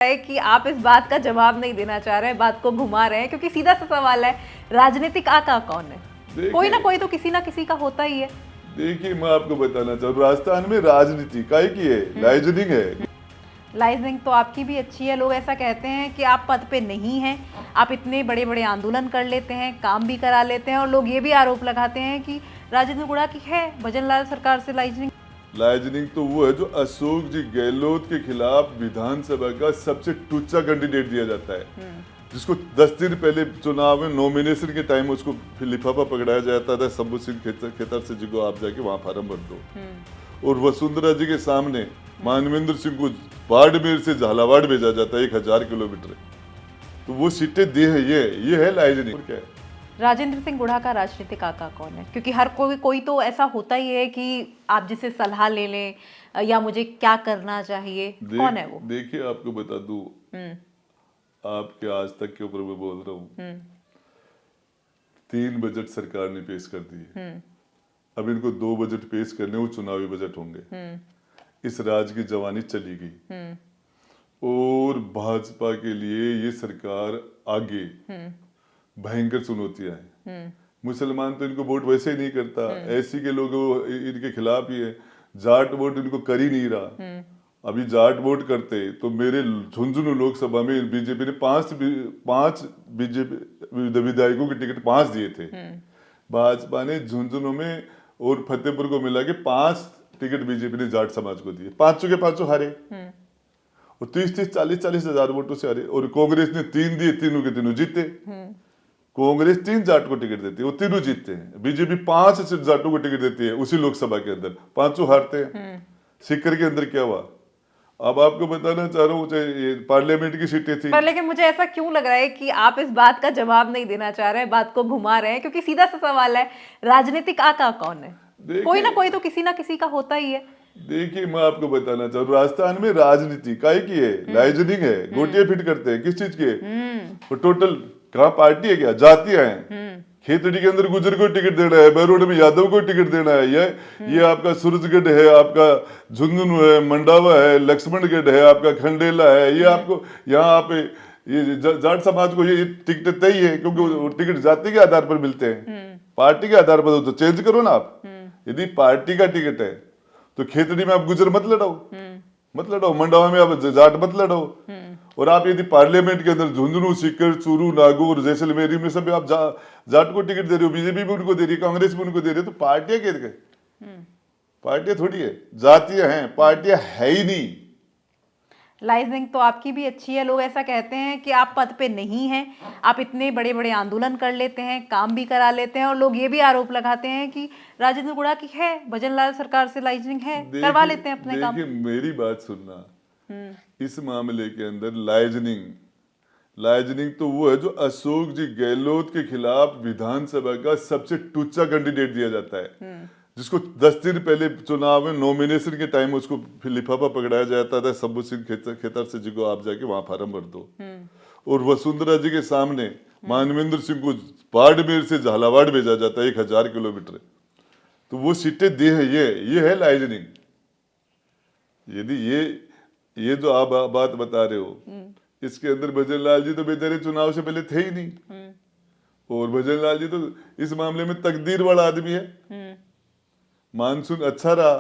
है कि आप इस बात का जवाब नहीं देना चाह रहे हैं, बात को घुमा रहे हैं, क्योंकि सीधा सा सवाल है, राजनीतिक आका कौन है? कोई ना कोई तो किसी ना किसी का होता ही है। देखिए, मैं आपको बताना चाहूँ, राजस्थान में राजनीति काय की है, लाइजनिंग है। लाइजनिंग तो आपकी भी अच्छी है। लोग ऐसा कहते हैं कि आप पद पे नहीं हैं, आप इतने बड़े बड़े आंदोलन कर लेते हैं, काम भी करा लेते हैं, और लोग ये भी आरोप लगाते हैं कि राजेंद्र गुड़ा की है भजन लाल सरकार से लाइजनिंग। लाइजनिंग तो वो है जो अशोक जी गहलोत के खिलाफ विधानसभा का सबसे टूचा कैंडिडेट दिया जाता है, जिसको 10 दिन पहले चुनाव में नॉमिनेशन के टाइम उसको लिफाफा पकड़ाया जाता था, शंभू सिंह खेतर से, जिसको आप जाके वहां फार्म भर दो। और वसुंधरा जी के सामने मानवेंद्र सिंह को बाड़मेर से झालावाड़ भेजा जाता है, 1000 किलोमीटर। तो वो सीटें दी है, ये है लाइजनिंग। और क्या है? राजेंद्र सिंह गुड़ा का राजनीतिक आका कौन है? क्योंकि हर कोई तो ऐसा होता ही है कि आप जिससे सलाह ले लें या मुझे क्या करना चाहिए, कौन है वो? देखिए, आपको बता दूं, आपके आज तक के ऊपर मैं बोल रहा हूँ, 3 बजट सरकार ने पेश कर दिए। अब इनको 2 बजट पेश करने, वो चुनावी बजट होंगे। इस राज की जवानी चली गई और भाजपा के लिए ये सरकार आगे भयंकर चुनौतियां हैं। मुसलमान तो इनको वोट वैसे ही नहीं करता, ऐसी के लोग इनके खिलाफ ही है। जाट वोट इनको कर ही नहीं रहा। अभी जाट वोट करते तो मेरे झुंझुनू लोकसभा में बीजेपी ने पांच बीजेपी विधायकों के टिकट 5 दिए थे। भाजपा ने झुंझुनू में और फतेहपुर को मिला के 5 टिकट बीजेपी ने जाट समाज को दिए। 5 के 5 हारे और 30-30, 40-40 हजार वोटों से हारे। और कांग्रेस ने 3 दिए, तीनों के तीनों जीते। कांग्रेस 3 जाट को टिकट देती है, वो तीनों जीतते हैं। बीजेपी 5 जाटों को टिकट देती है उसी लोकसभा के अंदर, 5 हारते हैं। सीकर के अंदर क्या हुआ, अब आपको बताना चाह रहा हूँ, पार्लियामेंट की सीटें थी। पर लेकिन मुझे ऐसा क्यों लग रहा है कि आप इस बात का जवाब नहीं देना चाह रहे हैं, बात को घुमा रहे हैं, क्योंकि सीधा सा सवाल है, राजनीतिक आका कौन है? कोई ना कोई तो किसी ना किसी का होता ही है। देखिए, मैं आपको बताना चाहूँ, राजस्थान में राजनीति काय की है, लाइजनिंग है। गोटियां फिट करते हैं, किस चीज के? वो टोटल कहाँ पार्टी है, क्या जातियां हैं? खेतड़ी के अंदर गुजर को टिकट देना है, बहरोड में यादव को टिकट देना है। ये आपका सूरजगढ़ है, आपका झुंझुनू है, मंडावा है, लक्ष्मणगढ़ है, आपका खंडेला है। ये आपको यहाँ आप ये जाट समाज को ये टिकट तय है, क्योंकि वो टिकट जाति के आधार पर मिलते हैं। पार्टी के आधार पर तो चेंज करो ना आप। यदि पार्टी का टिकट है तो खेतड़ी में आप गुजर मत लड़ाओ, मंडावा में आप जाट मत लड़ाओ। और आप यदि पार्लियामेंट के अंदर झुंझुनू, सीकर, चूरू, नागौर, जैसलमेर में सब आप जाट को टिकट दे रहे हो, बीजेपी भी उनको दे रही है, कांग्रेस भी उनको दे रही है, तो पार्टियां क्या गए? पार्टियां थोड़ी है, जातियां हैं, पार्टियां है ही नहीं। लाइजनिंग तो आपकी भी अच्छी है। लोग ऐसा कहते हैं कि आप पद पे नहीं हैं, आप इतने बड़े बड़े आंदोलन कर लेते हैं, काम भी करा लेते हैं, और लोग ये भी आरोप लगाते हैं कि राजेंद्र गुड़ा की है भजन लाल सरकार से लाइजनिंग है, करवा लेते हैं अपने काम। देखिए, मेरी बात सुनना, इस मामले के अंदर लाइजनिंग तो वो है जो अशोक जी गहलोत के खिलाफ विधानसभा का सबसे टूचा कैंडिडेट दिया जाता है, जिसको 10 दिन पहले चुनाव में नॉमिनेशन के टाइम उसको लिफाफा पकड़ाया जाता था, शंभू सिंह खेतर से, जिसको आप जाके वहां फार्म भर दो। और वसुंधरा जी के सामने मानवेंद्र सिंह को बाड़मेर से झालावाड़ भेजा जाता है, 1000 किलोमीटर। तो वो सीटें दी है, ये है लाइजनिंग। यदि ये जो आप बात बता रहे हो, इसके अंदर भजन लाल जी तो बेचारे चुनाव से पहले थे ही नहीं। और भजन लाल जी तो इस मामले में तकदीर वाला आदमी है। मानसून अच्छा रहा,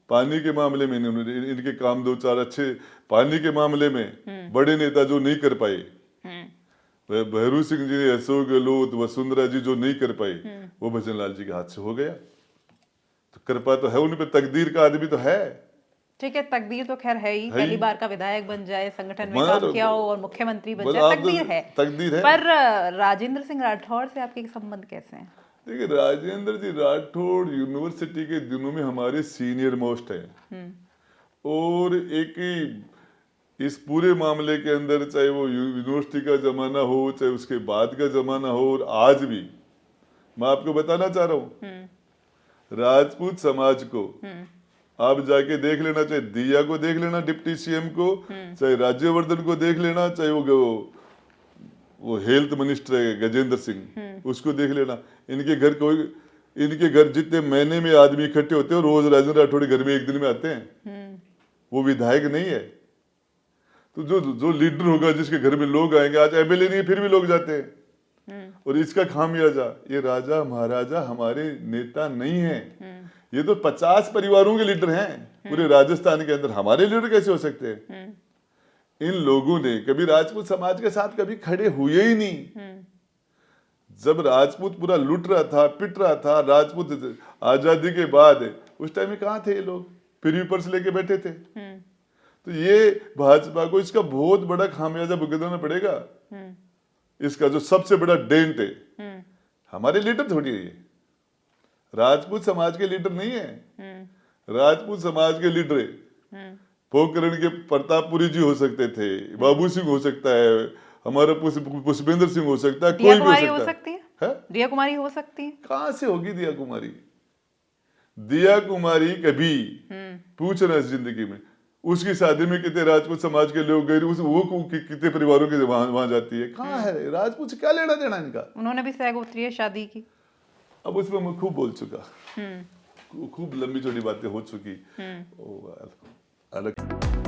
पानी के मामले में इनके काम 2-4 अच्छे, पानी के मामले में बड़े नेता जो नहीं कर पाए, भैरू सिंह जी, अशोक गहलोत, वसुंधरा जी जो नहीं कर पाए, वो भजन लाल जी के हाथ से हो गया। तो कृपा तो है उन पे, तकदीर का आदमी तो है। ठीक है, तकदीर तो खैर है ही, पहली बार का विधायक बन जाए, संगठन में काम किया हो और मुख्यमंत्री बन जाए, तकदीर है। पर राजेंद्र सिंह राठौड़ से आपके संबंध कैसे हैं? देखिए, राजेंद्र जी राठौड़ यूनिवर्सिटी के दिनों में हमारे सीनियर मोस्ट हैं। और एक इस पूरे मामले के अंदर, चाहे वो यूनिवर्सिटी का जमाना हो, चाहे उसके बाद का जमाना हो, और आज भी मैं आपको बताना चाह रहा हूँ, राजपूत समाज को आप जाके देख लेना, चाहे दिया को देख लेना, डिप्टी सीएम को, चाहे राज्यवर्धन को देख लेना, चाहे वो हेल्थ मिनिस्टर है गजेंद्र सिंह, उसको देख लेना। इनके घर जितने महीने में आदमी इकट्ठे होते हैं, रोज राजेंद्र राठौड़ घर में एक दिन में आते हैं। वो विधायक नहीं है। तो जो लीडर होगा, जिसके घर में लोग आएंगे, आज एमएलए नहीं है फिर भी लोग जाते हैं। और इसका खामियाजा, ये राजा महाराजा हमारे नेता नहीं है, ये तो 50 परिवारों के लीडर हैं पूरे राजस्थान के अंदर। हमारे लीडर कैसे हो सकते हैं? इन लोगों ने कभी राजपूत समाज के साथ कभी खड़े हुए ही नहीं। जब राजपूत पूरा लूट रहा था, पिट रहा था, राजपूत आजादी के बाद, उस टाइम में कहाँ थे ये लोग? प्रिवी पर्स लेके बैठे थे। तो ये भाजपा को इसका बहुत बड़ा खामियाजा भुगतना पड़ेगा। इसका जो सबसे बड़ा डेंट है, हमारे लीडर थोड़ी है ये, राजपूत समाज के लीडर नहीं है। राजपूत समाज के लीडर पोखरण के प्रतापपुरी जी हो सकते थे, बाबू सिंह हो सकता है, हमारा पुष्पेंद्र सिंह हो सकता है, कोई भी हो सकता है। दिया कुमारी हो सकती है। कहां से होगी दिया कुमारी? दिया कुमारी कभी पूछना जिंदगी में, उसकी शादी में कितने राजपूत समाज के लोग गए, वो कितने परिवारों के वहां जाती है? कहाँ है? राजपूत से क्या लेना देना इनका? उन्होंने भी सहगोत्रीय शादी की। अब उसमें मैं खूब बोल चुका, खूब लंबी चौड़ी बातें हो चुकी। अलग